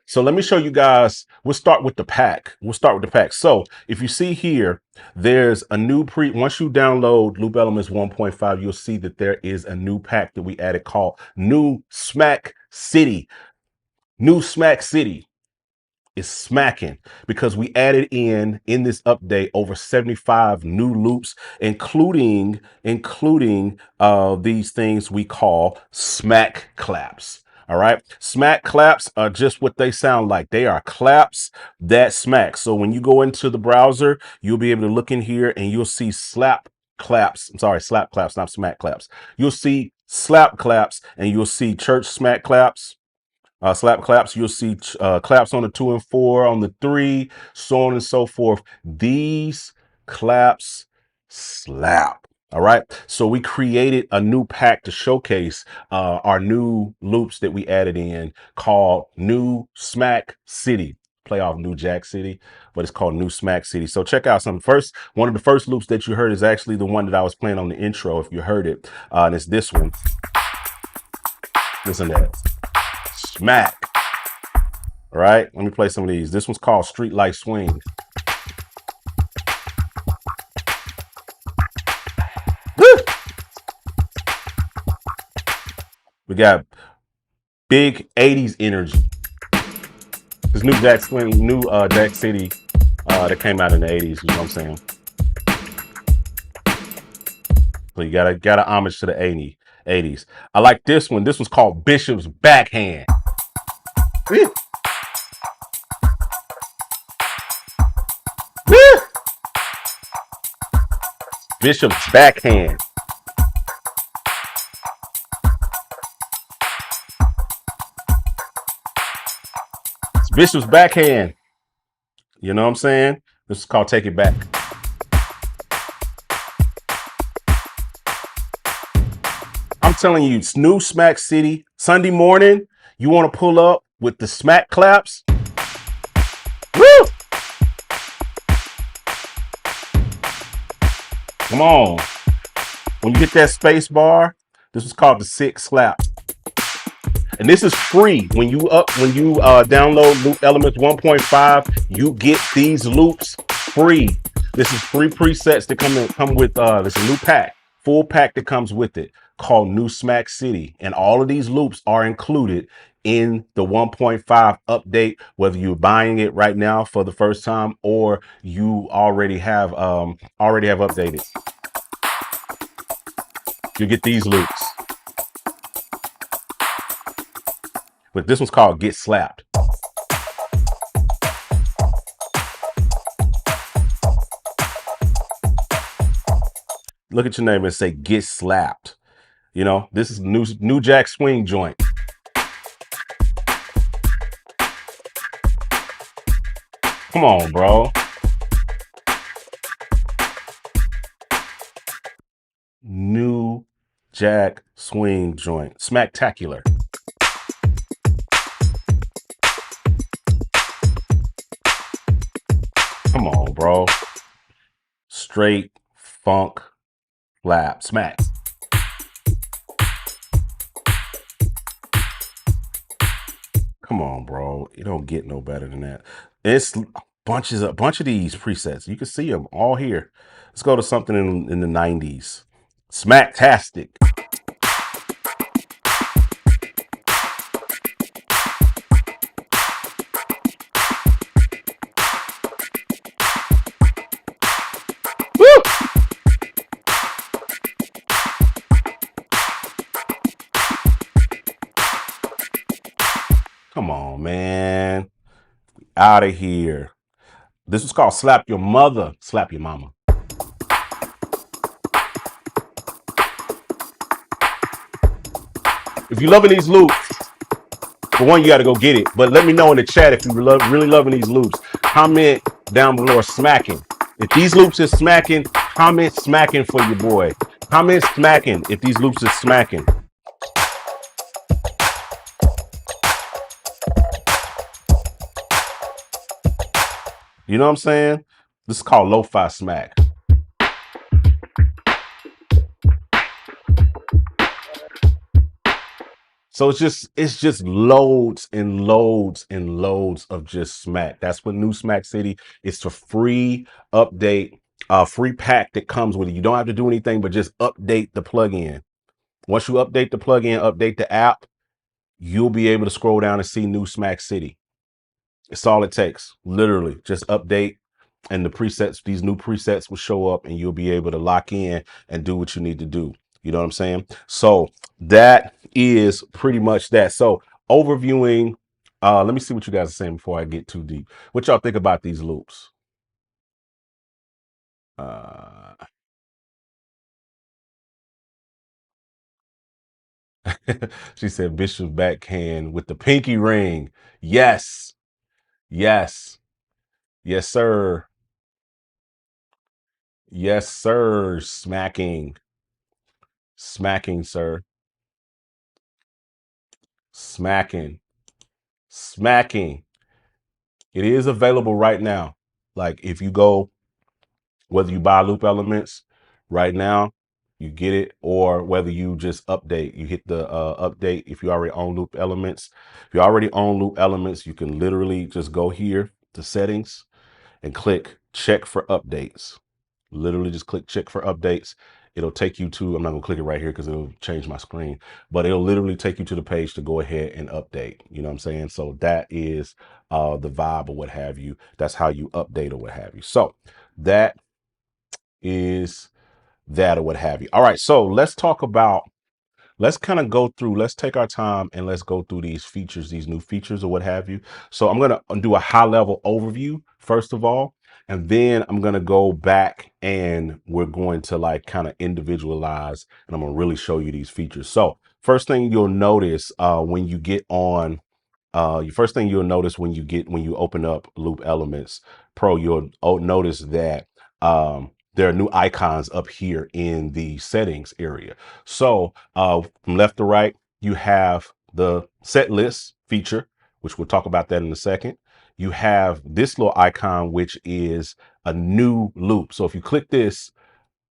So let me show you guys. We'll start with the pack. So if you see here, there's a new once you download Loop Elements 1.5, you'll see that there is a new pack that we added called New Smack City. New Smack City is smacking because we added in this update over 75 new loops, including these things we call smack claps. All right. Smack claps are just what they sound like. They are claps that smack. So when you go into the browser, you'll be able to look in here and you'll see slap claps. I'm sorry, slap claps, not smack claps. You'll see slap claps and you'll see church smack claps. Slap claps, you'll see claps on the 2 and 4, on the 3, so on and so forth. These claps slap. All right. So we created a new pack to showcase our new loops that we added in called New Smack City. Play off New Jack City, but it's called New Smack City. So check out some one of the first loops that you heard is actually the one that I was playing on the intro, if you heard it. And it's this one. Listen to that. Smack. All right, let me play some of these. This one's called Street Light Swing. Woo! We got big 80s energy. This new Jack Swing, new Jack City that came out in the 80s, you know what I'm saying? So you got a homage to the 80s. I like this one. This one's called Bishop's Backhand. Woo! Woo! Bishop's Backhand. It's Bishop's Backhand. You know what I'm saying? This is called Take It Back. I'm telling you, it's New Smack City. Sunday morning, you want to pull up with the smack claps. Woo! Come on. When you hit that space bar, this is called the 6 slap. And this is free. When you download Loop Elements 1.5, you get these loops free. This is free presets that come with this new pack, full pack that comes with it called New Smack City. And all of these loops are included in the 1.5 update, whether you're buying it right now for the first time or you already have updated. You get these loops. But this one's called Get Slapped. Look at your name and say Get Slapped. You know, this is new Jack Swing joint. Come on, bro. New Jack Swing joint. Smacktacular. Come on, bro. Straight funk flap smack. Come on, bro. You don't get no better than that. It's a bunch of these presets. You can see them all here. Let's go to something in the 90s. Smacktastic. Woo! Come on, man. Out of here. This is called Slap Your Mother, Slap Your Mama. If you're loving these loops, for one, you got to go get it. But let me know in the chat if you're really loving these loops. Comment down below smacking. If these loops is smacking, comment smacking for your boy. Comment smacking if these loops is smacking. You know what I'm saying? This is called lo-fi smack. So it's just loads and loads and loads of just smack. That's what new Smack City. It's a free update, free pack that comes with it. You don't have to do anything but just update the plugin. Once you update the plugin, update the app, you'll be able to scroll down and see new Smack City. It's all it takes. Literally, just update and the presets, these new presets will show up and you'll be able to lock in and do what you need to do. You know what I'm saying? So that is pretty much that. So overviewing, let me see what you guys are saying before I get too deep. What y'all think about these loops? Uh, she said Bishop's backhand with the pinky ring. Yes, yes, yes, sir. Yes, sir. Smacking, smacking, sir. Smacking, smacking. It is available right now. Like if you go, whether you buy loop elements right now, you get it, or whether you just update, you hit the update. If you already own loop elements, if you already own loop elements, you can literally just go here to settings and click check for updates. Literally just click check for updates. It'll take you to, I'm not gonna click it right here because it'll change my screen, but it'll literally take you to the page to go ahead and update. You know what I'm saying? So that is the vibe or what have you. That's how you update or what have you. So that is that or what have you. All right, so let's kind of go through, let's take our time and let's go through these features, these new features or what have you. So I'm going to do a high level overview first of all, and then I'm going to go back and we're going to like kind of individualize and I'm going to really show you these features. So first thing you'll notice when you get on your first thing you'll notice when you open up Loop Elements Pro, you'll notice that there are new icons up here in the settings area. So from left to right, you have the set list feature, which we'll talk about that in a second. You have this little icon, which is a new loop. So if you click this,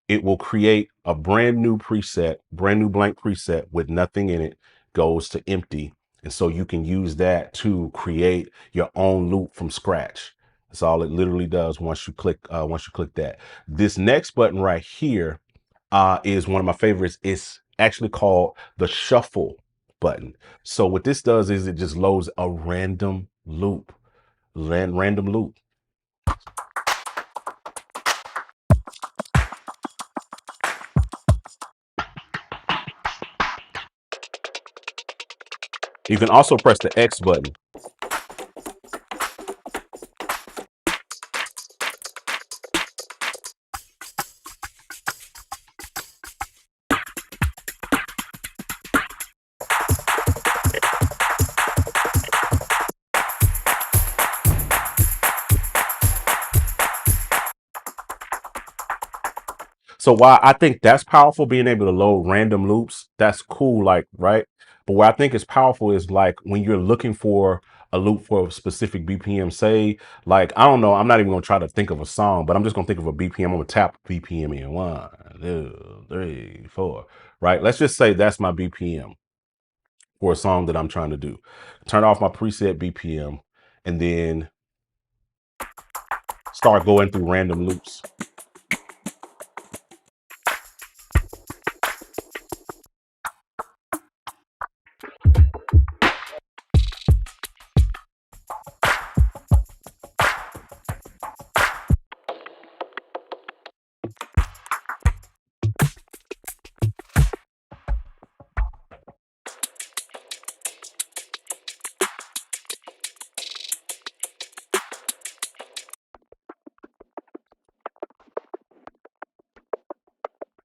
it will create a brand new preset, brand new blank preset with nothing in it, goes to empty. And so you can use that to create your own loop from scratch. That's all it literally does once you click that. This next button right here is one of my favorites. It's actually called the shuffle button. So what this does is it just loads a random loop, random loop. You can also press the X button. So while I think that's powerful, being able to load random loops, that's cool, like, right? But what I think is powerful is like when you're looking for a loop for a specific BPM, say, like, I don't know, I'm not even gonna try to think of a song, but I'm just gonna think of a BPM. I'm gonna tap BPM in 1, 2, 3, 4, right? Let's just say that's my BPM for a song that I'm trying to do. Turn off my preset BPM and then start going through random loops.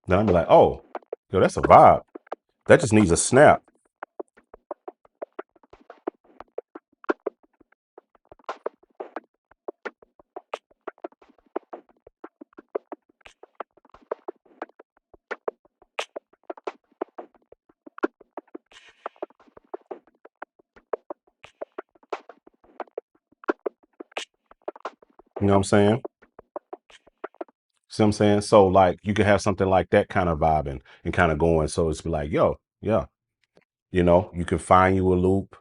Then I'm like, oh, yo, that's a vibe. That just needs a snap. You know what I'm saying? See what I'm saying? So like you could have something like that kind of vibing and kind of going. So it's be like, yo, yeah. You know, you can find you a loop,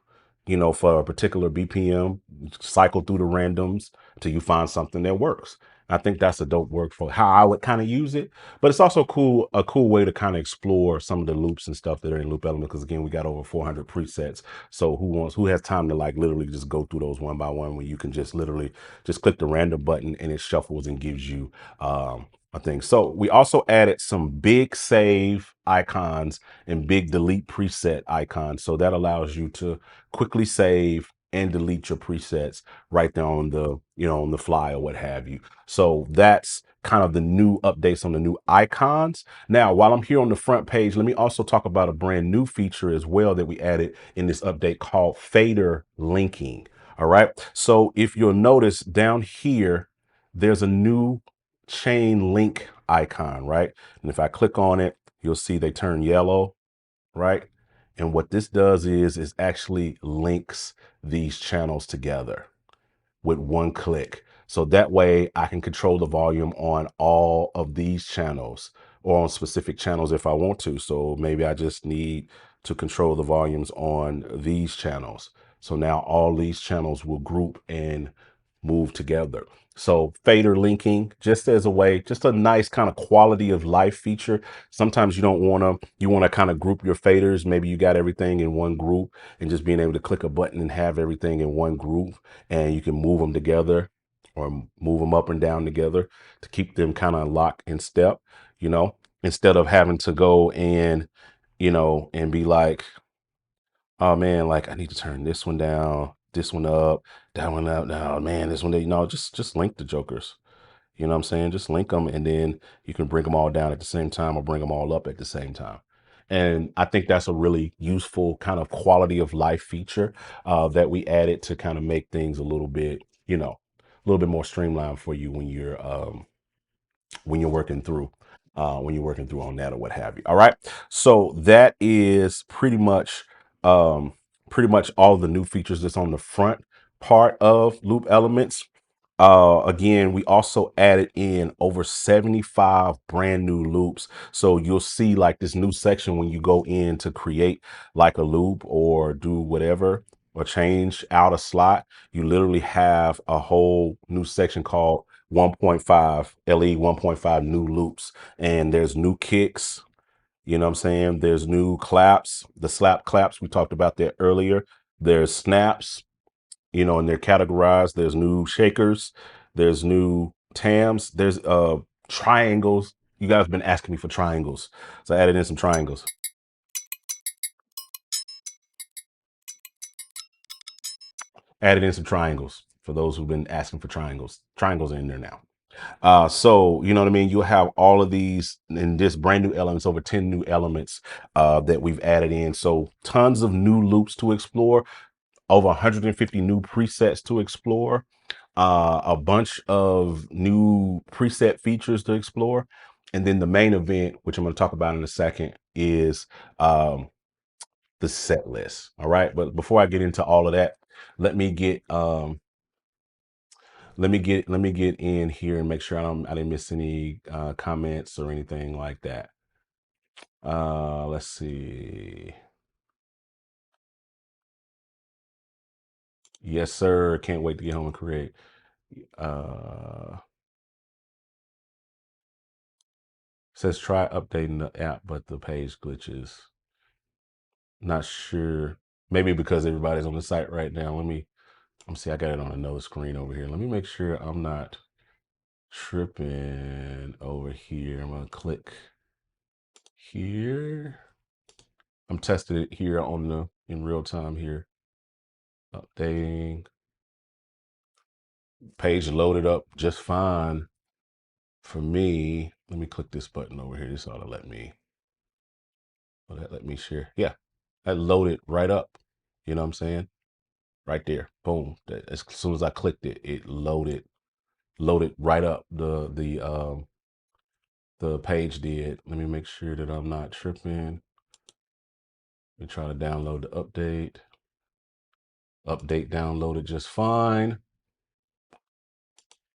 you know, for a particular BPM, cycle through the randoms till you find something that works. I think that's a dope work for how I would kind of use it, but it's also cool, a cool way to kind of explore some of the loops and stuff that are in Loop Element. Because again, we got over 400 presets. So who has time to like literally just go through those one by one when you can just literally just click the random button and it shuffles and gives you a thing. So we also added some big save icons and big delete preset icons. So that allows you to quickly save and delete your presets right there on the, you know, on the fly or what have you. So that's kind of the new updates on the new icons. Now, while I'm here on the front page, let me also talk about a brand new feature as well that we added in this update called fader linking. All right. So if you'll notice down here, there's a new chain link icon, right? And if I click on it, you'll see they turn yellow, right? And what this does is actually links these channels together with one click. So that way I can control the volume on all of these channels or on specific channels if I want to. So maybe I just need to control the volumes on these channels. So now all these channels will group and move together. So fader linking, just as a way, just a nice kind of quality of life feature. Sometimes you don't want to, you want to kind of group your faders. Maybe you got everything in one group, and just being able to click a button and have everything in one group, and you can move them together or move them up and down together to keep them kind of locked in step, you know, instead of having to go and, you know, and be like, oh man, like I need to turn this one down, this one up, that one up. No, man, this one, you know, just link the jokers. You know what I'm saying? Just link them, and then you can bring them all down at the same time or bring them all up at the same time. And I think that's a really useful kind of quality of life feature that we added to kind of make things a little bit, you know, a little bit more streamlined for you when you're working through on that or what have you. All right. So that is pretty much all the new features that's on the front part of Loop Elements. Again, we also added in over 75 brand new loops. So you'll see like this new section when you go in to create like a loop or do whatever or change out a slot. You literally have a whole new section called 1.5 LE 1.5 new loops, and there's new kicks. You know what I'm saying? There's new claps, the slap claps. We talked about that earlier. There's snaps, you know, and they're categorized. There's new shakers, there's new tams, there's triangles. You guys have been asking me for triangles, so I added in some triangles. Added in some triangles for those who've been asking for triangles. Triangles are in there now. So you know what I mean? You'll have all of these in this brand new elements, over 10 new elements that we've added in. So tons of new loops to explore, over 150 new presets to explore, a bunch of new preset features to explore. And then the main event, which I'm going to talk about in a second, is the set list. All right. But before I get into all of that, let me get let me get in here and make sure I didn't miss any comments or anything like that. Let's see. Yes, sir. Can't wait to get home and create. Uh, says try updating the app, but the page glitches. Not sure. Maybe because everybody's on the site right now. Let me see. I got it on another screen over here. Let me make sure I'm not tripping over here. I'm gonna click here. I'm testing it here on the in real time here. Updating. Page loaded up just fine for me. Let me click this button over here. This ought to let me share. Yeah, that loaded right up. You know what I'm saying? Right there. Boom. As soon as I clicked it, it loaded right up. The page did. Let me make sure that I'm not tripping. Let me try to download the update. Update downloaded just fine.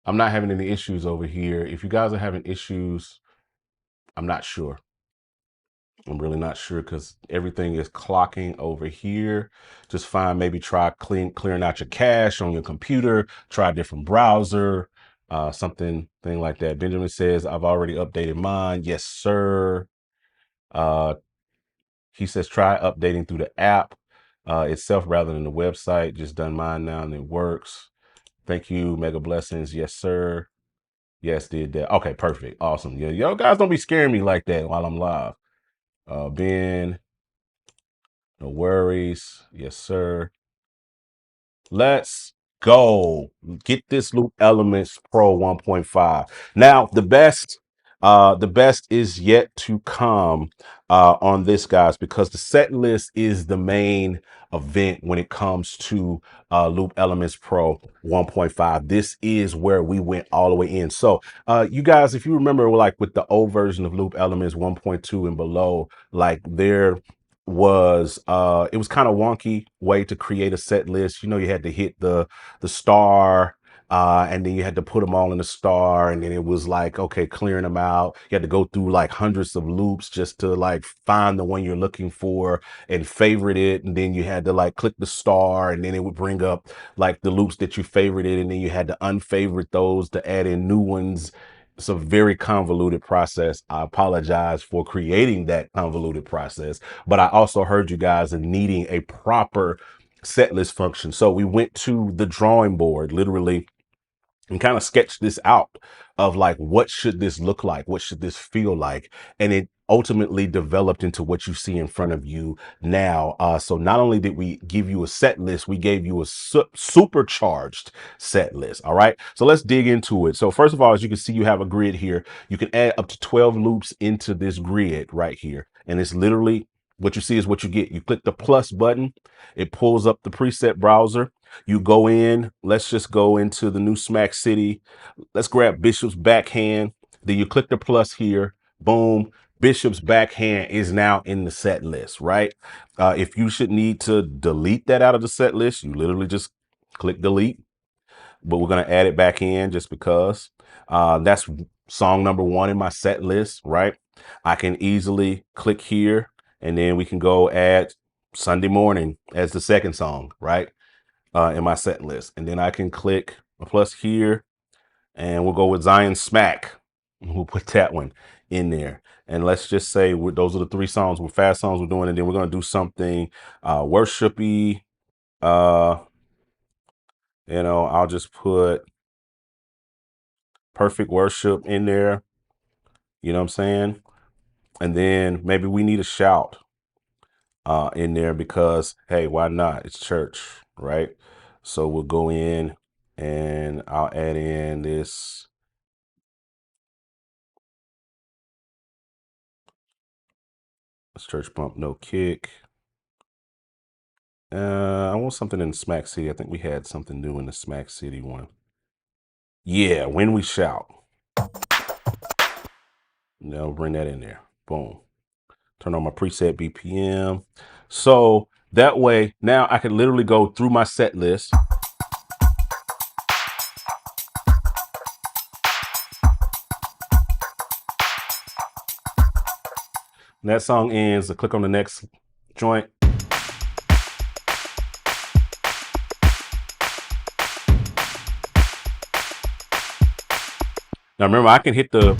I'm not having any issues over here. If you guys are having issues, I'm not sure. I'm really not sure because everything is clocking over here. Just fine. Maybe try clearing out your cache on your computer. Try a different browser, thing like that. Benjamin says, I've already updated mine. Yes, sir. Uh, he says, try updating through the app itself rather than the website. Just done mine now and it works. Thank you. Mega blessings. Yes, sir. Yes, did that. Okay, perfect. Awesome. Yeah, yo, guys, don't be scaring me like that while I'm live. Ben, no worries. Yes, sir. Let's go. Get this Loop Elements Pro 1.5. Now, the best is yet to come on this, guys, because the set list is the main event when it comes to Loop Elements Pro 1.5. This is where we went all the way in. So, you guys, if you remember, like with the old version of Loop Elements 1.2 and below, like it was kind of wonky way to create a set list. You know, you had to hit the star, and then you had to put them all in the star, and then it was like, okay, clearing them out. You had to go through like hundreds of loops just to like find the one you're looking for and favorite it, and then you had to like click the star, and then it would bring up like the loops that you favorited, and then you had to unfavorite those to add in new ones. It's a very convoluted process. I apologize for creating that convoluted process, but I also heard you guys in needing a proper set list function. So we went to the drawing board, literally, and kind of sketched this out of like, what should this look like? What should this feel like? And it ultimately developed into what you see in front of you now. So not only did we give you a set list, we gave you a supercharged set list. All right. So let's dig into it. So first of all, as you can see, you have a grid here. You can add up to 12 loops into this grid right here. And it's literally what you see is what you get. You click the plus button. It pulls up the preset browser. You go in, let's just go into the new Smack City. Let's grab Bishop's Backhand. Then you click the plus here. Boom. Bishop's Backhand is now in the set list, right? If you should need to delete that out of the set list, you literally just click delete. But we're going to add it back in just because. That's song number 1 in my set list, right? I can easily click here, and then we can go add Sunday Morning as the second song, right? In my set list. And then I can click a plus here, and we'll go with Zion Smack. We'll put that one in there. And let's just say those are the 3 songs, with fast songs we're doing. And then we're going to do something worshipy. I'll just put Perfect Worship in there. You know what I'm saying? And then maybe we need a shout in there because, hey, why not? It's church, right? So we'll go in and I'll add in this church bump, no kick. I want something in Smack City. I think we had something new in the Smack City one. Yeah, When We Shout. Now bring that in there. Boom. Turn on my preset BPM. So that way, now I can literally go through my set list. When that song ends, I click on the next joint. Now remember, I can hit the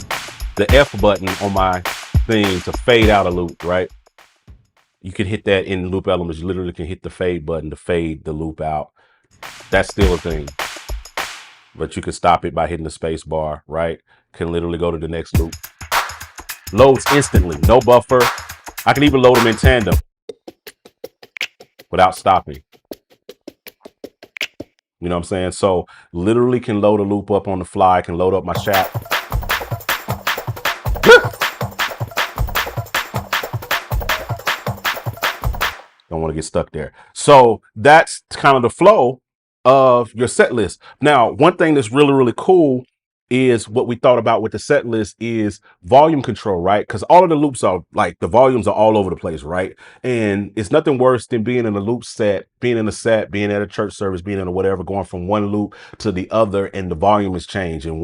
F button on my thing to fade out a loop, right? You can hit that in Loop Elements. You literally can hit the fade button to fade the loop out. That's still a thing. But you can stop it by hitting the space bar, right? Can literally go to the next loop. Loads instantly, no buffer. I can even load them in tandem without stopping. You know what I'm saying? So literally can load a loop up on the fly, can load up my chat. Don't want to get stuck there. So that's kind of the flow of your set list. Now, one thing that's really, really cool is what we thought about with the set list is volume control, right? Because all of the loops are like the volumes are all over the place, right? And it's nothing worse than being in a loop set, being in a set, being at a church service, being in a whatever, going from one loop to the other, and the volume is changed. And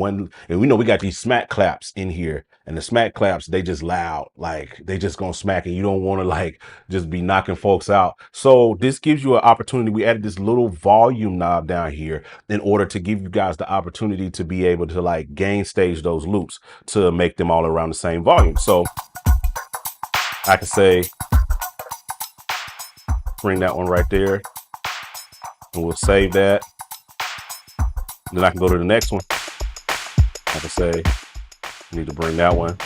we know we got these smack claps in here, and the smack claps, they just loud, like they just gonna smack, and you don't want to like just be knocking folks out. So this gives you an opportunity. We added this little volume knob down here in order to give you guys the opportunity to be able to like gain stage those loops to make them all around the same volume. So I can say, bring that one right there, and we'll save that. Then I can go to the next one. I can say, I need to bring that one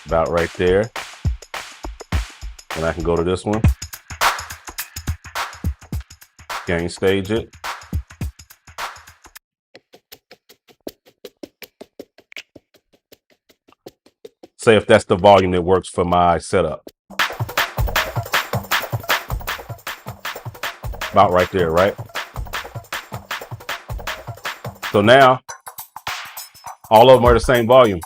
about right there. And I can go to this one, gain stage it. Say if that's the volume that works for my setup. About right there, right? So now all of them are the same volume.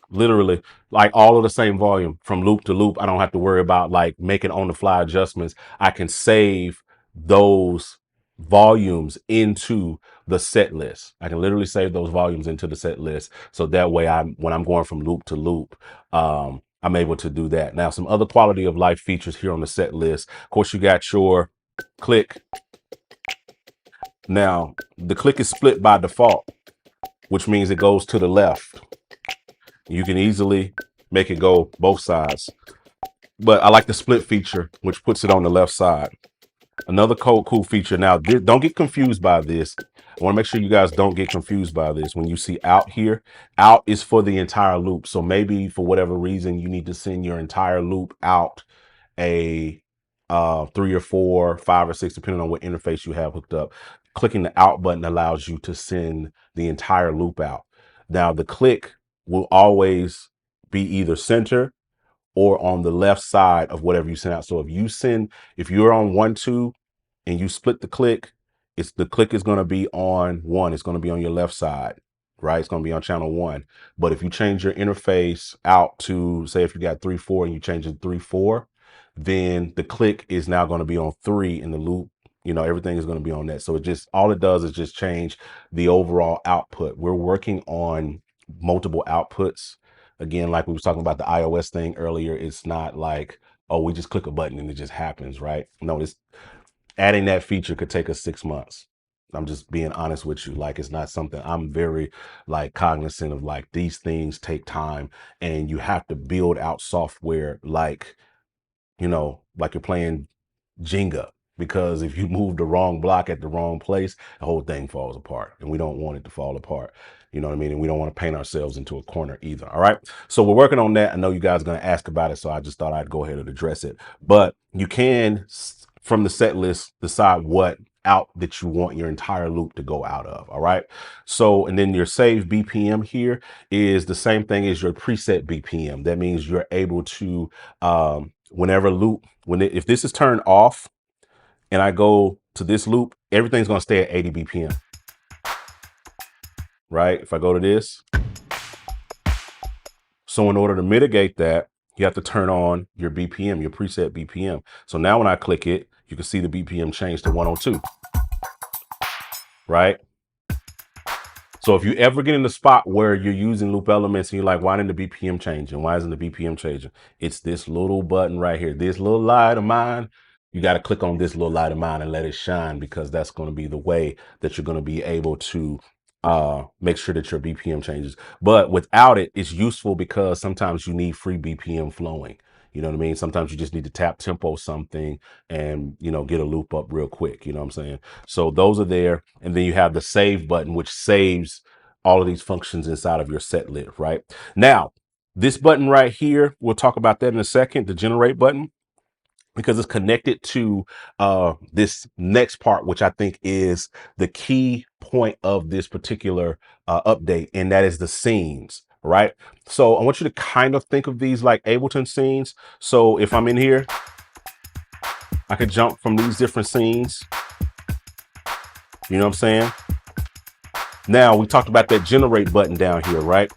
Literally, like all of the same volume from loop to loop. I don't have to worry about like making on the fly adjustments. I can save those volumes into the set list. I can literally save those volumes into the set list. So that way when I'm going from loop to loop, I'm able to do that. Now, some other quality of life features here on the set list. Of course, you got your click. Now, the click is split by default, which means it goes to the left. You can easily make it go both sides, but I like the split feature, which puts it on the left side. Another cool feature. Now, don't get confused by this. I want to make sure you guys don't get confused by this. When you see out here, out is for the entire loop. So maybe for whatever reason, you need to send your entire loop out a 3 or 4, 5 or 6, depending on what interface you have hooked up. Clicking the out button allows you to send the entire loop out. Now, the click will always be either center or on the left side of whatever you send out. So if you're on 1, 2 and you split the click, the click is going to be on 1. It's going to be on your left side, right? It's going to be on channel 1. But if you change your interface out to, say, if you got 3, 4 and you change it to 3, 4, then the click is now going to be on 3 in the loop. You know, everything is going to be on that. So all it does is just change the overall output. We're working on multiple outputs. Again, like we was talking about the iOS thing earlier, it's not like, oh, we just click a button and it just happens, right? No, adding that feature could take us 6 months. I'm just being honest with you. Like, it's not something I'm very like cognizant of. Like, these things take time, and you have to build out software like, you know, like you're playing Jenga, because if you move the wrong block at the wrong place, the whole thing falls apart, and we don't want it to fall apart. You know what I mean? And we don't want to paint ourselves into a corner either. All right. So we're working on that. I know you guys are going to ask about it, so I just thought I'd go ahead and address it. But you can, from the set list, decide what out that you want your entire loop to go out of. All right. So, and then your save BPM here is the same thing as your preset BPM. That means you're able to, whenever loop, if this is turned off and I go to this loop, everything's going to stay at 80 BPM. Right? If I go to this. So in order to mitigate that, you have to turn on your BPM, your preset BPM. So now when I click it, you can see the BPM change to 102. Right? So if you ever get in the spot where you're using loop elements and you're like, why didn't the BPM change? And why isn't the BPM changing? It's this little button right here. This little light of mine. You got to click on this little light of mine and let it shine, because that's going to be the way that you're going to be able to make sure that your BPM changes. But without it, it's useful because sometimes you need free BPM flowing. You know what I mean? Sometimes you just need to tap tempo something and, you know, get a loop up real quick. You know what I'm saying? So those are there. And then you have the save button, which saves all of these functions inside of your set list, right? Now, this button right here, we'll talk about that in a second, the generate button, because it's connected to this next part, which I think is the key point of this particular update, and that is the scenes, right? So I want you to kind of think of these like Ableton scenes. So if I'm in here I could jump from these different scenes. You know what I'm saying? Now we talked about that generate button down here, right?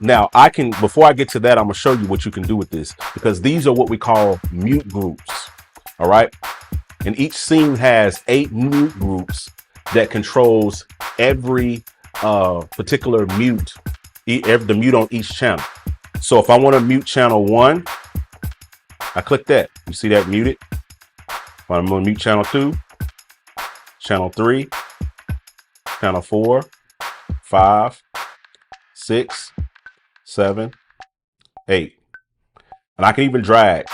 Now I can, before I get to that, I'm gonna show you what you can do with this, because these are what we call mute groups. All right. And each scene has 8 mute groups that controls every particular mute, the mute on each channel. So if I want to mute channel 1, I click that. You see that muted? If I'm going to mute channel 2, channel 3, channel 4, 5, 6, 7, 8. And I can even drag.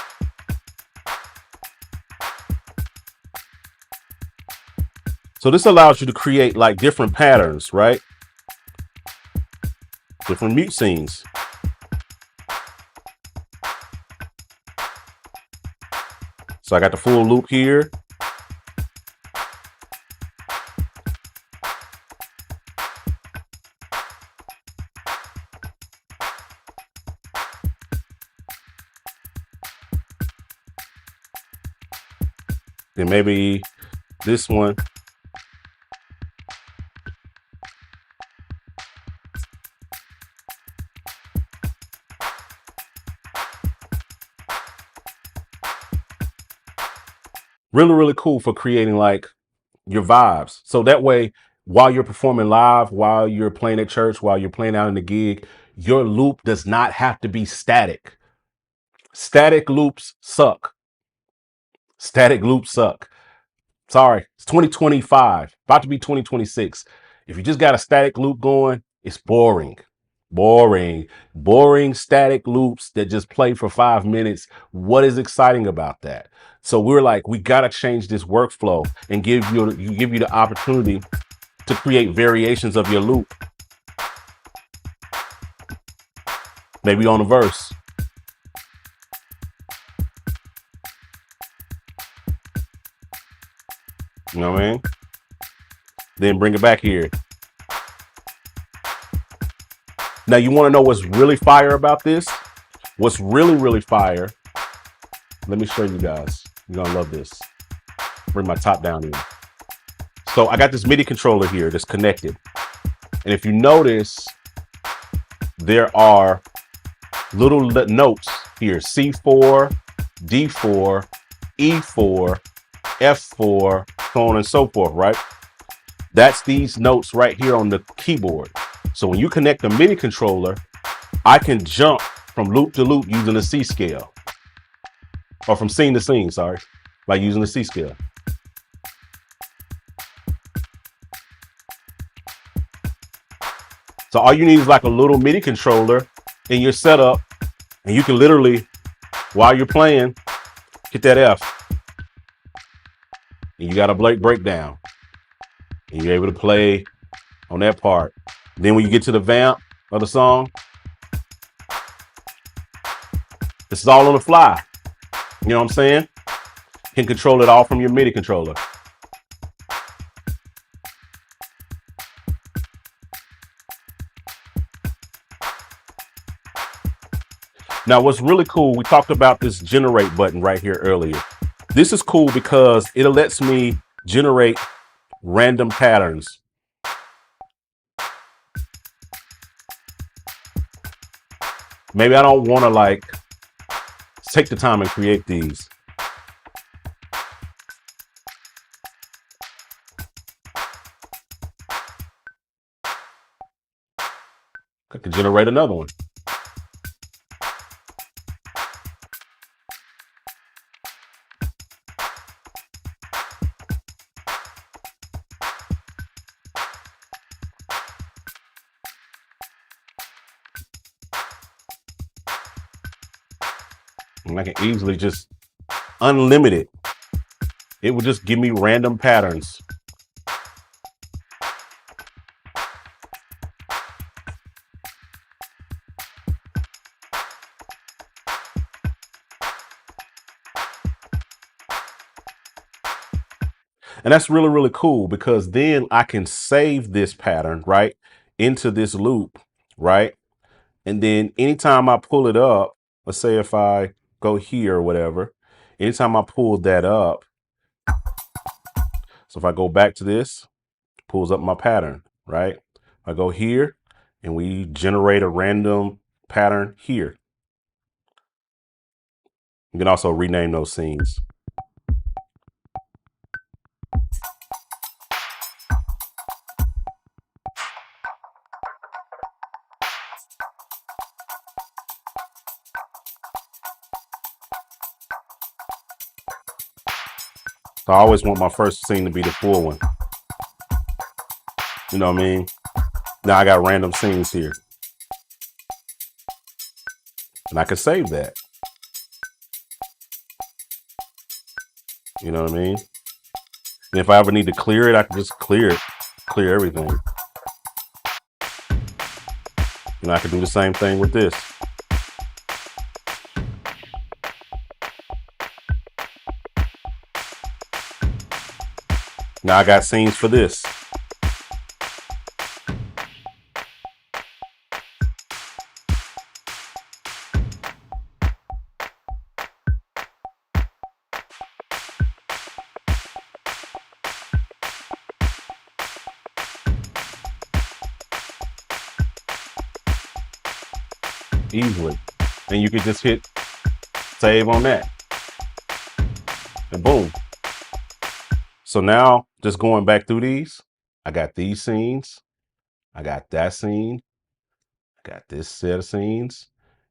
So this allows you to create like different patterns, right? Different mute scenes. So I got the full loop here. Then maybe this one. Really, really cool for creating like your vibes. So that way, while you're performing live, while you're playing at church, while you're playing out in the gig, your loop does not have to be static. Static loops suck. Static loops suck. Sorry, it's 2025, about to be 2026. If you just got a static loop going, it's boring. Boring static loops that just play for 5 minutes. What is exciting about that? So we're like, we got to change this workflow and give you the opportunity to create variations of your loop. Maybe on a verse. You know what I mean? Then bring it back here. Now you want to know what's really fire about this? What's really, really fire? Let me show you guys. You're gonna love this. Bring my top down here. So I got this MIDI controller here that's connected. And if you notice, there are little notes here: C4, D4, E4, F4, so on and so forth, right? That's these notes right here on the keyboard. So when you connect the MIDI controller, I can jump from loop to loop using the C scale, or from scene to scene, sorry, by using the C scale. So all you need is like a little MIDI controller in your setup, and you can literally, while you're playing, hit that F, and you got a breakdown, and you're able to play on that part. Then when you get to the vamp of the song, this is all on the fly. You know what I'm saying? You can control it all from your MIDI controller. Now, what's really cool, we talked about this generate button right here earlier. This is cool because it lets me generate random patterns. Maybe I don't want to like take the time and create these. I could generate another one. And I can easily just unlimit it. It will just give me random patterns. And that's really, really cool, because then I can save this pattern, right, into this loop, right? And then anytime I pull it up, let's say if I go here or whatever, Anytime I pull that up, so if I go back to this, pulls up my pattern, right? I go here and we generate a random pattern here. You can also rename those scenes. So I always want my first scene to be the full one. You know what I mean? Now I got random scenes here. And I can save that. You know what I mean? And if I ever need to clear it, I can just clear everything. And I can do the same thing with this. Now I got scenes for this. Easily. And you can just hit save on that. And boom. So now just going back through these, I got these scenes. I got that scene. I got this set of scenes.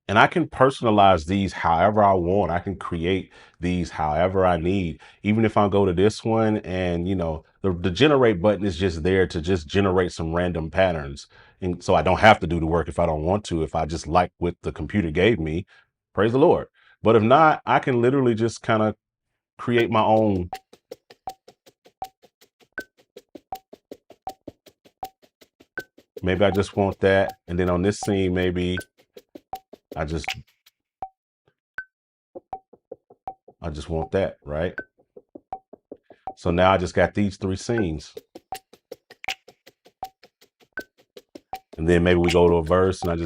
And I can personalize these however I want. I can create these however I need. Even if I go to this one and, you know, the generate button is just there to just generate some random patterns. And so I don't have to do the work if I don't want to. If I just like what the computer gave me, praise the Lord. But if not, I can literally just kind of create my own. Maybe I just want that. And then on this scene, maybe I just want that, right? So now I just got these 3 scenes. And then maybe we go to a verse and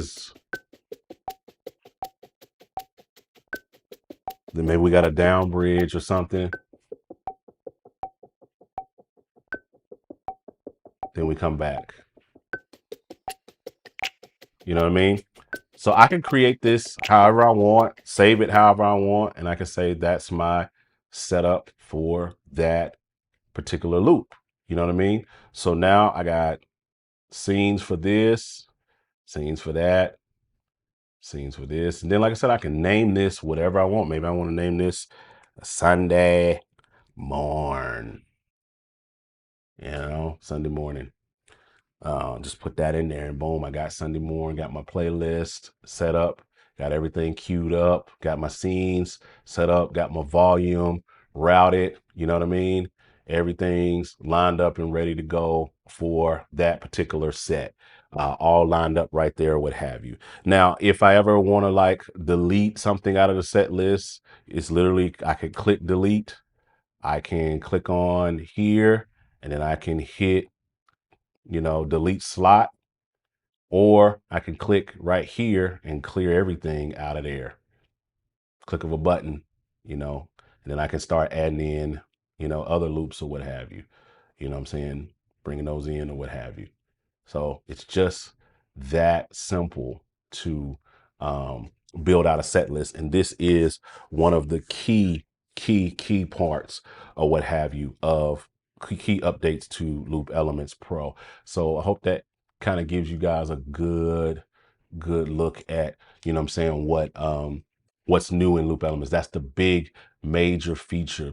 then maybe we got a down bridge or something. Then we come back. You know what I mean? So I can create this however I want, save it however I want, and I can say that's my setup for that particular loop. You know what I mean? So now I got scenes for this, scenes for that, scenes for this. And then, like I said, I can name this whatever I want. Maybe I want to name this Sunday morn, Sunday morning. Just put that in there and boom, I got Sunday morning, got my playlist set up, got everything queued up, got my scenes set up, got my volume routed, you know what I mean? Everything's lined up and ready to go for that particular set. All lined up right there, what have you. Now, if I ever want to like delete something out of the set list, it's literally, I could click delete. I can click on here and then I can hit, delete slot, or I can click right here and clear everything out of there. Click of a button, and then I can start adding in, other loops or what have you. You know what I'm saying? Bringing those in or what have you. So it's just that simple to build out a set list. And this is one of the key parts or what have you of key updates to Loop Elements Pro. So I hope that kind of gives you guys a good look at, what I'm saying, what's new in Loop Elements. That's the big major feature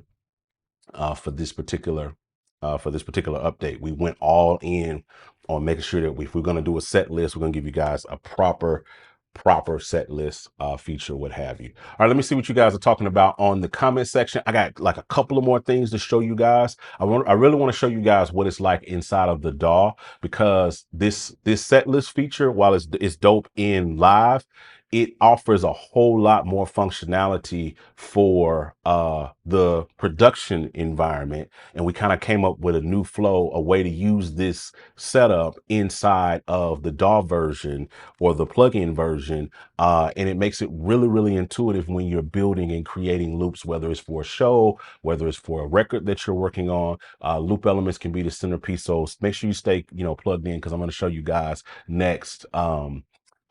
for this particular update. We went all in on making sure that if we're going to do a set list, we're going to give you guys a proper set list feature, what have you. All right, let me see what you guys are talking about on the comment section. I got like a couple of more things to show you guys. I really want to show you guys what it's like inside of the DAW, because this set list feature, while it's dope in live, it offers a whole lot more functionality for the production environment. And we kind of came up with a new flow, a way to use this setup inside of the DAW version or the plugin version. And it makes it really, really intuitive when you're building and creating loops, whether it's for a show, whether it's for a record that you're working on. Loop elements can be the centerpiece. So make sure you stay, plugged in, because I'm going to show you guys next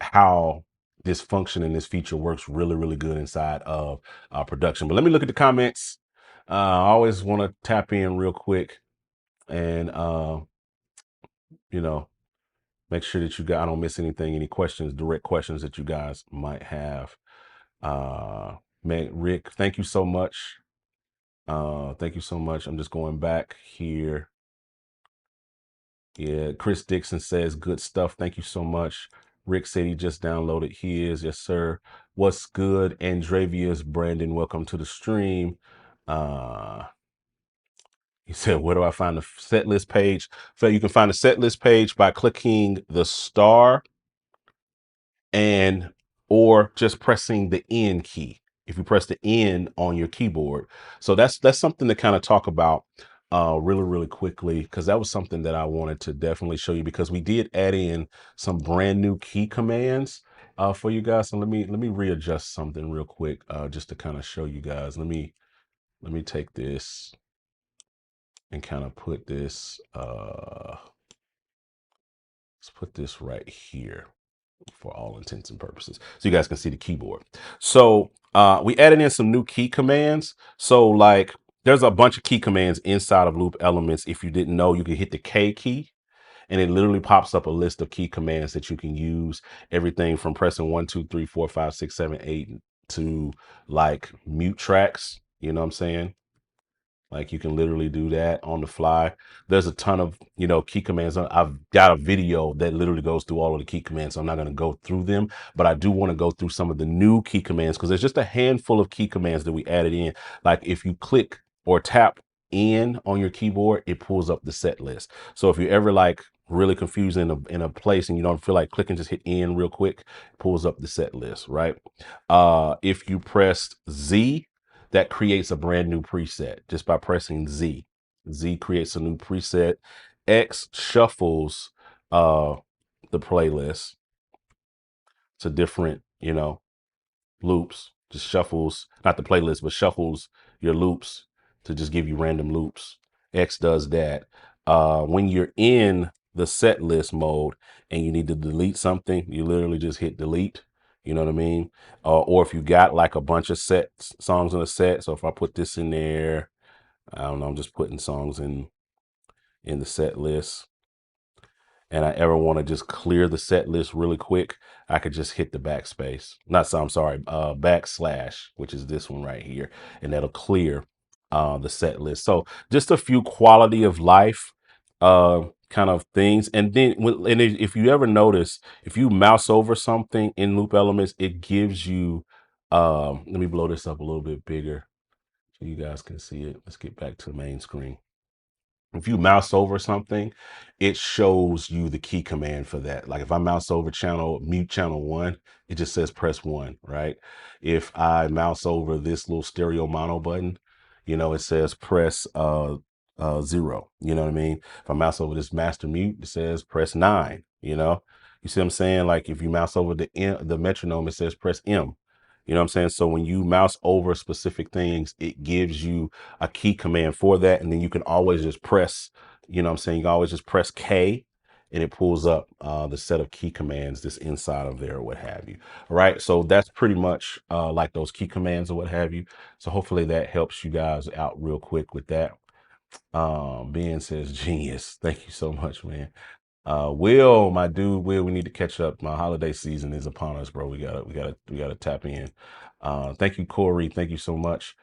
how this function and this feature works really, really good inside of production. But let me look at the comments. I always want to tap in real quick and, you know, make sure that I don't miss anything, any questions, direct questions that you guys might have. Man, Rick, thank you so much. Thank you so much. I'm just going back here. Yeah, Chris Dixon says good stuff. Thank you so much. Rick said he just downloaded his. Yes, sir. What's good? Andravius Brandon, welcome to the stream. He said, where do I find the set list page? So you can find the set list page by clicking the star or just pressing the N key. If you press the N on your keyboard. So that's something to kind of talk about really, really quickly, because that was something that I wanted to definitely show you, because we did add in some brand new key commands for you guys. So let me readjust something real quick just to kind of show you guys. Let me take this and kind of put this let's put this right here for all intents and purposes, so you guys can see the keyboard. So we added in some new key commands. So like there's a bunch of key commands inside of Loop Elements. If you didn't know, you can hit the K key and it literally pops up a list of key commands that you can use. Everything from pressing 1, 2, 3, 4, 5, 6, 7, 8 to like mute tracks. You know what I'm saying? Like you can literally do that on the fly. There's a ton of, key commands. I've got a video that literally goes through all of the key commands. So I'm not going to go through them, but I do want to go through some of the new key commands, because there's just a handful of key commands that we added in. Like if you click or tap in on your keyboard, it pulls up the set list. So if you're ever like really confused in a place and you don't feel like clicking, just hit in real quick, it pulls up the set list, right? If you pressed Z, that creates a brand new preset just by pressing Z. Z creates a new preset. X shuffles the playlist to different, loops. Just shuffles, not the playlist, but shuffles your loops to just give you random loops. X does that. When you're in the set list mode and you need to delete something, you literally just hit delete. You know what I mean? Or if you got like a bunch of songs in a set. So if I put this in there, I don't know, I'm just putting songs in the set list, and I ever want to just clear the set list really quick, I could just hit the backspace. I'm sorry, backslash, which is this one right here, and that'll clear the set list. So just a few quality of life kind of things. And then if you ever notice, if you mouse over something in Loop Elements, it gives you, let me blow this up a little bit bigger so you guys can see it. Let's get back to the main screen. If you mouse over something, it shows you the key command for that. Like if I mouse over mute channel 1, it just says press 1, right? If I mouse over this little stereo mono button, it says press 0. You know what I mean? If I mouse over this master mute, it says press 9. You see what I'm saying? Like if you mouse over the metronome, it says press M. You know what I'm saying? So when you mouse over specific things, it gives you a key command for that. And then you can always just press, you know what I'm saying? You can always just press K and it pulls up the set of key commands that's inside of there or what have you. All right. So that's pretty much like those key commands or what have you. So hopefully that helps you guys out real quick with that. Ben says genius. Thank you so much, man. Will, my dude, Will, we need to catch up. My holiday season is upon us, bro. We gotta tap in. Thank you, Corey. Thank you so much.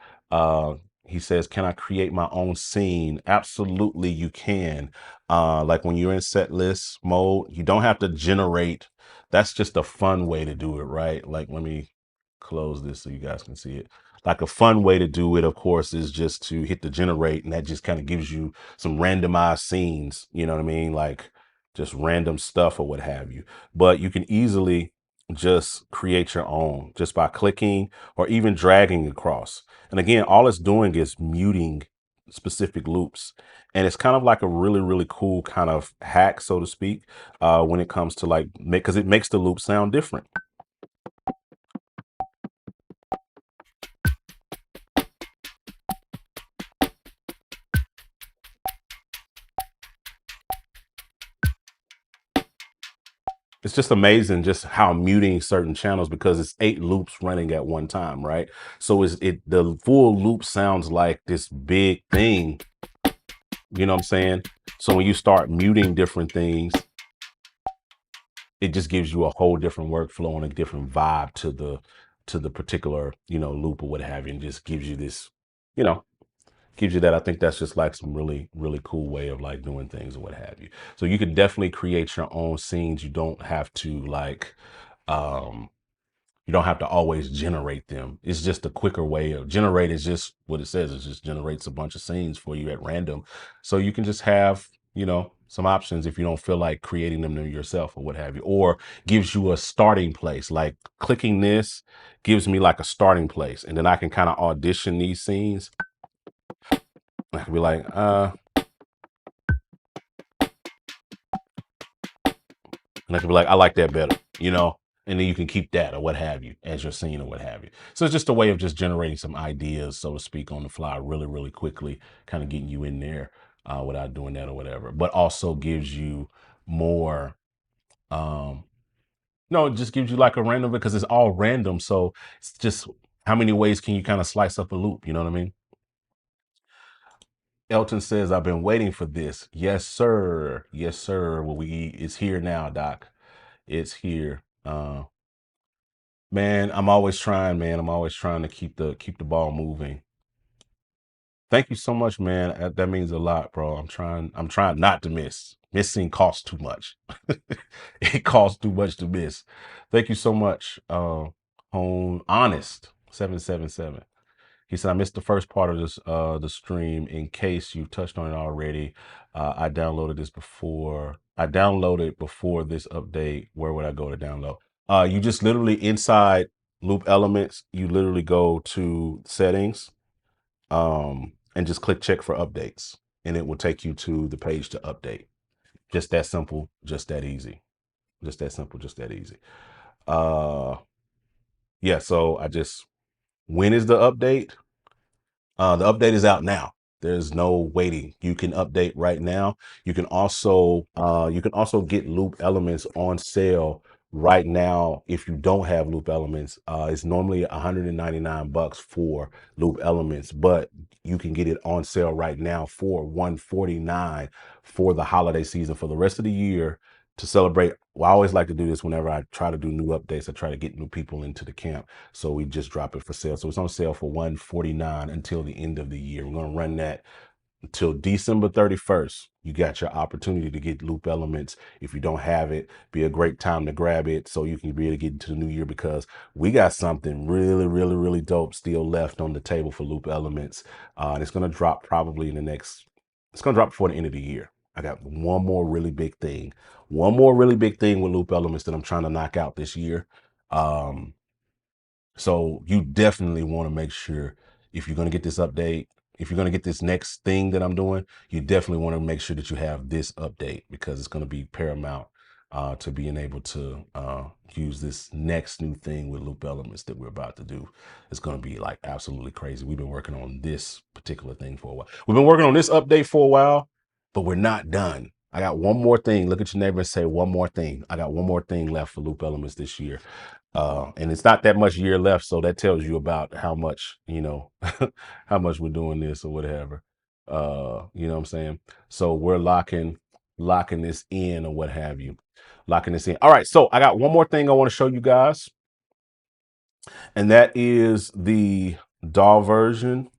He says, can I create my own scene? Absolutely, you can. Like when you're in set list mode, you don't have to generate. That's just a fun way to do it, right? Like, let me close this so you guys can see it. Like a fun way to do it, of course, is just to hit the generate, and that just kind of gives you some randomized scenes. You know what I mean? Like just random stuff or what have you. But you can easily just create your own just by clicking or even dragging across. And again, all it's doing is muting specific loops. And it's kind of like a really, really cool kind of hack, so to speak, when it comes to like because it makes the loop sound different. It's just amazing just how muting certain channels because it's 8 loops running at one time, right? So the full loop sounds like this big thing, you know what I'm saying? So when you start muting different things, it just gives you a whole different workflow and a different vibe to the particular, loop or what have you, and just gives you this, you know, gives you that. I think that's just like some really, really cool way of like doing things or what have you. So you could definitely create your own scenes. You don't have to like um you don't have to always generate them. It's just a quicker way of generate is just what it says. It just generates a bunch of scenes for you at random. So you can just have, some options if you don't feel like creating them yourself or what have you, or gives you a starting place. Like clicking this gives me like a starting place. And then I can kind of audition these scenes. I can be like, and I can be like, I like that better, and then you can keep that or what have you as your scene or what have you. So it's just a way of just generating some ideas, so to speak, on the fly really, really quickly, kind of getting you in there without doing that or whatever. But also gives you more, um, no, it just gives you like a random because it's all random. So it's just how many ways can you kind of slice up a loop? You know what I mean? Elton says, I've been waiting for this. Yes, sir. Yes, sir. Well, it's here now, Doc. It's here. Man, I'm always trying, man. I'm always trying to keep the ball moving. Thank you so much, man. That means a lot, bro. I'm trying not to miss. Missing costs too much. It costs too much to miss. Thank you so much. Home Honest 777. He said, I missed the first part of the stream. In case you touched on it already, I downloaded this before. I downloaded before this update. Where would I go to download? You just literally inside Loop Elements, you literally go to settings, and just click check for updates, and it will take you to the page to update. Just that simple, just that easy. Just that simple, just that easy. Yeah, so when is the update? The update is out now. There's no waiting. You can update right now. You can also get Loop Elements on sale right now if you don't have Loop Elements. It's normally $199 for Loop Elements, but you can get it on sale right now for $149 for the holiday season for the rest of the year to celebrate. Well, I always like to do this whenever I try to do new updates. I try to get new people into the camp. So we just drop it for sale. So it's on sale for $149 until the end of the year. We're going to run that until December 31st. You got your opportunity to get Loop Elements. If you don't have it, be a great time to grab it so you can really get into the new year, because we got something really, really, really dope still left on the table for Loop Elements. And it's going to drop probably it's going to drop before the end of the year. I got one more really big thing with Loop Elements that I'm trying to knock out this year. Um, so you definitely want to make sure, if you're going to get this update, if you're going to get this next thing that I'm doing, you definitely want to make sure that you have this update, because it's going to be paramount to being able to use this next new thing with Loop Elements that we're about to do. It's going to be like absolutely crazy. We've been working on this particular thing for a while. We've been working on this update for a while, but we're not done. I got one more thing. Look at your neighbor and say one more thing. I got one more thing left for Loop Elements this year. And it's not that much year left, so that tells you about how much, how much we're doing this or whatever. You know what I'm saying? So we're locking this in or what have you. Locking this in. All right, so I got one more thing I want to show you guys, and that is the DAW version.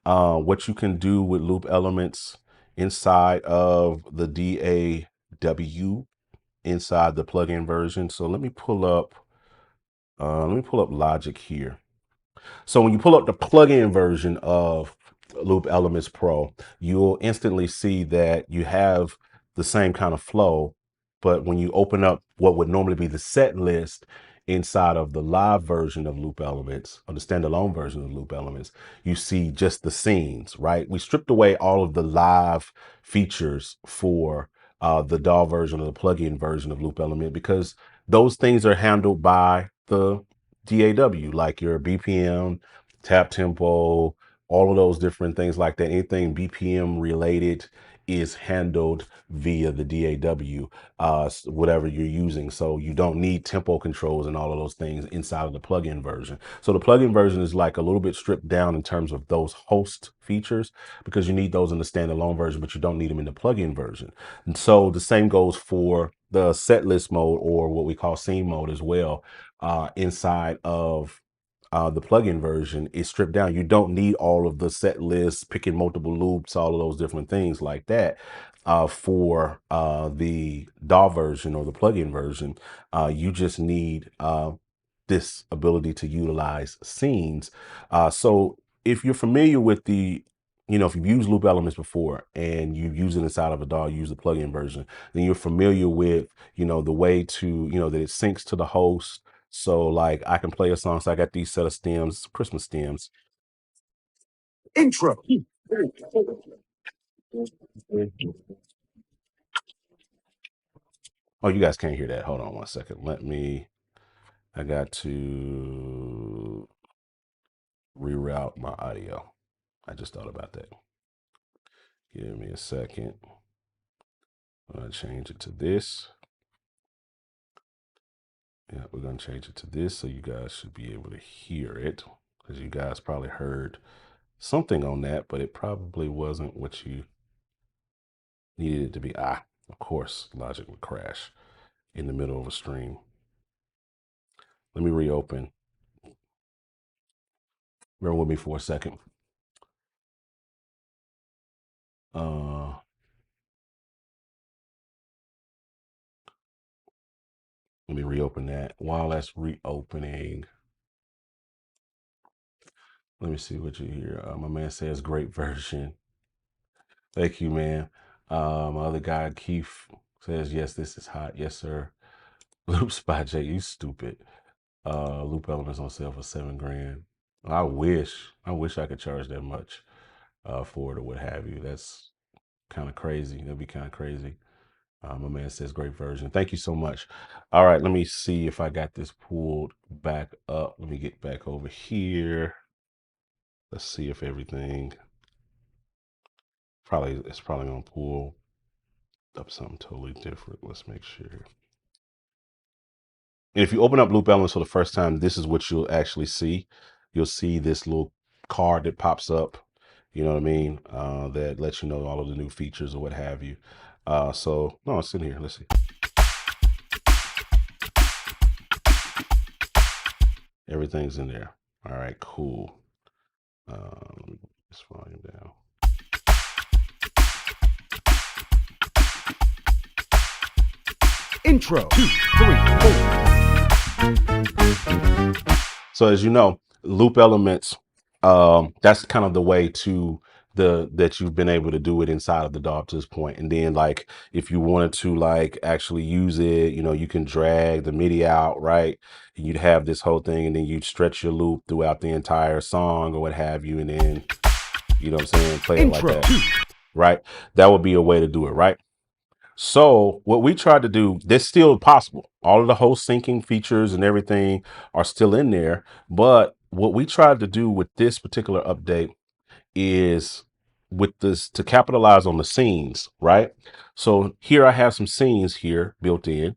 What you can do with Loop Elements inside of the DAW inside the plugin version. So let me pull up Logic here. So when you pull up the plugin version of Loop Elements Pro, you'll instantly see that you have the same kind of flow But when you open up what would normally be the set list inside of the live version of Loop Elements, or the standalone version of Loop Elements, you see just the scenes, right? We stripped away all of the live features for the DAW version or the plugin version of Loop Element, because those things are handled by the DAW, like your BPM, tap tempo, all of those different things like that. Anything BPM related is handled via the DAW, whatever you're using. So you don't need tempo controls and all of those things inside of the plugin version. So the plugin version is like a little bit stripped down in terms of those host features, because you need those in the standalone version, but you don't need them in the plugin version. And so the same goes for the set list mode, or what we call scene mode as well, inside of the plugin version is stripped down. You don't need all of the set lists, picking multiple loops, all of those different things like that for the DAW version or the plugin version. You just need this ability to utilize scenes. So if you're familiar with if you've used Loop Elements before and you use it inside of a DAW, use the plugin version, then you're familiar with, the way to, that it syncs to the host. So like I can play a song. So I got these set of stems, Christmas stems. Intro. Oh, you guys can't hear that. Hold on one second. I got to reroute my audio. I just thought about that. Give me a second. I'm going to change it to this. Yeah, we're going to change it to this so you guys should be able to hear it, because you guys probably heard something on that, but it probably wasn't what you needed it to be. Of course, Logic would crash in the middle of a stream. Let me reopen. Bear with me for a second. Let me reopen that. While that's reopening, let me see what you hear. My man says great version. Thank you, man. My other guy, Keith, says, yes, this is hot. Yes, sir. Loop Spot J, you stupid. Loop Elements on sale for $7,000. I wish I could charge that much for it or what have you. That's kind of crazy. That'd be kind of crazy. My man says great version. Thank you so much. All right, let me see if I got this pulled back up. Let me get back over here. Let's see if everything it's probably gonna pull up something totally different. Let's make sure. And if you open up Loop Elements for the first time, this is what you'll actually see. You'll see this little card that pops up, you know what I mean? That lets you know all of the new features or what have you. So no, it's in here. Let's see. Everything's in there. All right, cool. Let me put this volume down. Intro 2, 3, 4. So as you know, Loop Elements, that's kind of the way to that you've been able to do it inside of the DAW to this point. And then like if you wanted to like actually use it, you can drag the MIDI out, right? And you'd have this whole thing, and then you'd stretch your loop throughout the entire song or what have you, and then what I'm saying, play Intro. It like that, right? That would be a way to do it, right? So what we tried to do, that's still possible. All of the host syncing features and everything are still in there. But what we tried to do with this particular update is with this to capitalize on the scenes, right? So here I have some scenes here built in.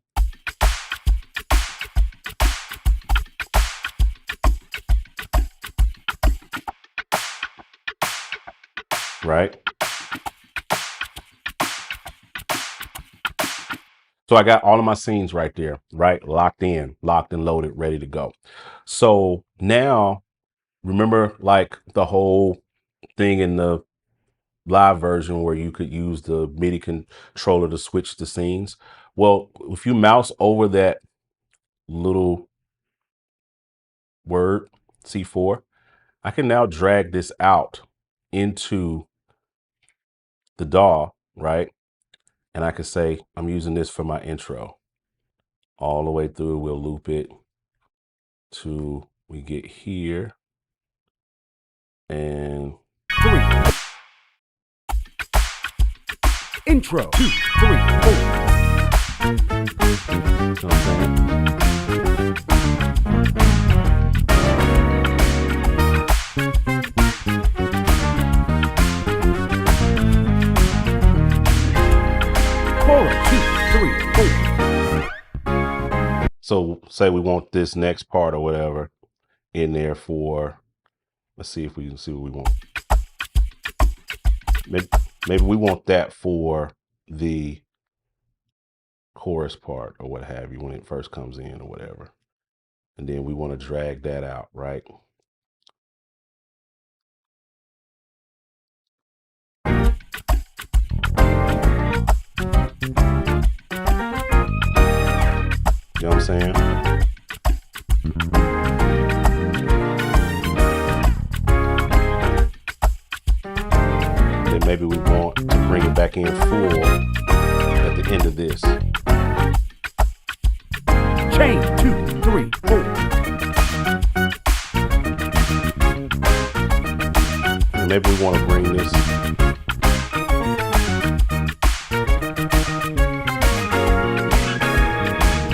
Right? So I got all of my scenes right there, right? Locked and loaded, ready to go. So now, remember like the whole thing in the live version where you could use the MIDI controller to switch the scenes? Well, if you mouse over that little word, C4, I can now drag this out into the DAW, right? And I could say, I'm using this for my intro. All the way through, we'll loop it to we get here. And 3. Intro 2, 3, 4. You know what I'm saying? Chorus 2, 3, 4. So say we want this next part or whatever in there for, let's see if we can see what we want. Maybe we want that for the chorus part or what have you when it first comes in or whatever. And then we want to drag that out, right? You know what I'm saying? Then maybe we want to bring it back in full at the end of this. Chain 2, 3, 4. And maybe we want to bring this.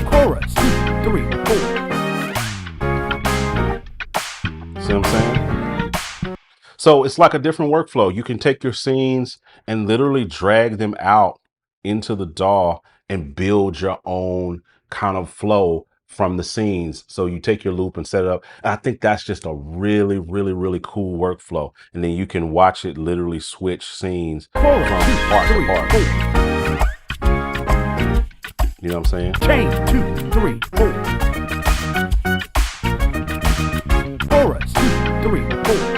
Chorus 2, 3, 4. See what I'm saying? So it's like a different workflow. You can take your scenes and literally drag them out into the DAW and build your own kind of flow from the scenes. So you take your loop and set it up. And I think that's just a really, really, really cool workflow. And then you can watch it literally switch scenes from part to part. You know what I'm saying? Chain 2, 3, 4. Chorus 2, 3, 4.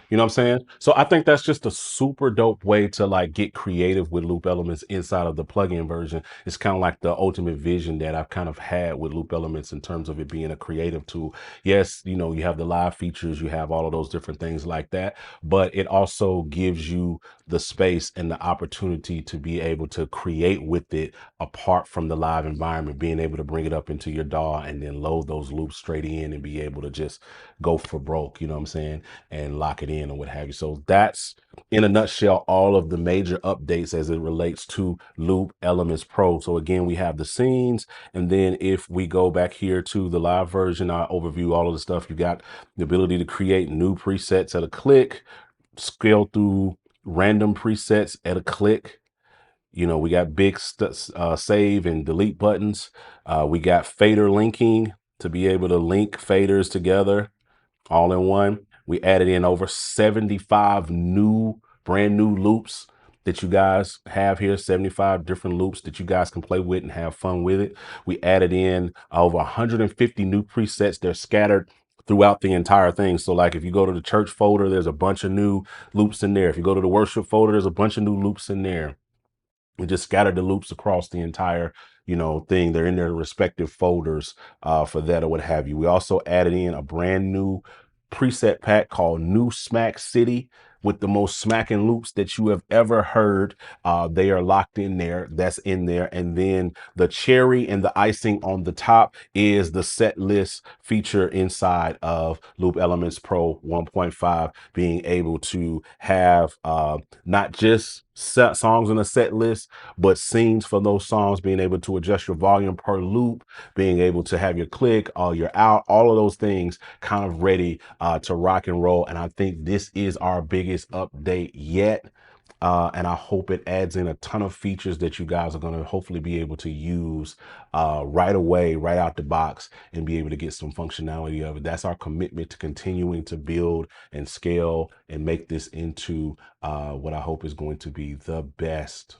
You know what I'm saying? So I think that's just a super dope way to like get creative with loop elements inside of the plugin version. It's kind of like the ultimate vision that I've kind of had with loop elements in terms of it being a creative tool. Yes, you know, you have the live features, you have all of those different things like that, but it also gives you the space and the opportunity to be able to create with it apart from the live environment, being able to bring it up into your DAW and then load those loops straight in and be able to just go for broke, you know what I'm saying, and lock it in or what have you. So that's in a nutshell all of the major updates as it relates to Loop Elements Pro. So again, we have the scenes, and then if we go back here to the live version, I overview all of the stuff. You got the ability to create new presets at a click, scale through random presets at a click. You know, we got big save and delete buttons. We got fader linking to be able to link faders together all in one. We added in over 75 brand new loops that you guys have here, 75 different loops that you guys can play with and have fun with it. We added in over 150 new presets. They're scattered throughout the entire thing. So like if you go to the church folder, there's a bunch of new loops in there. If you go to the worship folder, there's a bunch of new loops in there. We just scattered the loops across the entire, you know, thing. They're in their respective folders for that or what have you. We also added in a brand new preset pack called New Smack City with the most smacking loops that you have ever heard. They are locked in there. That's in there. And then the cherry and the icing on the top is the set list feature inside of Loop Elements Pro 1.5, being able to have not just songs in a set list, but scenes for those songs, being able to adjust your volume per loop, being able to have your click, your out, all of those things kind of ready to rock and roll. And I think this is our biggest update yet. And I hope it adds in a ton of features that you guys are going to hopefully be able to use right away, right out the box, and be able to get some functionality of it. That's our commitment to continuing to build and scale and make this into what I hope is going to be the best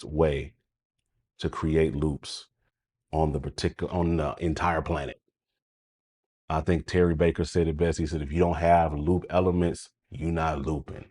way to create loops on the entire planet. I think Terry Baker said it best. He said, if you don't have loop elements, you're not looping.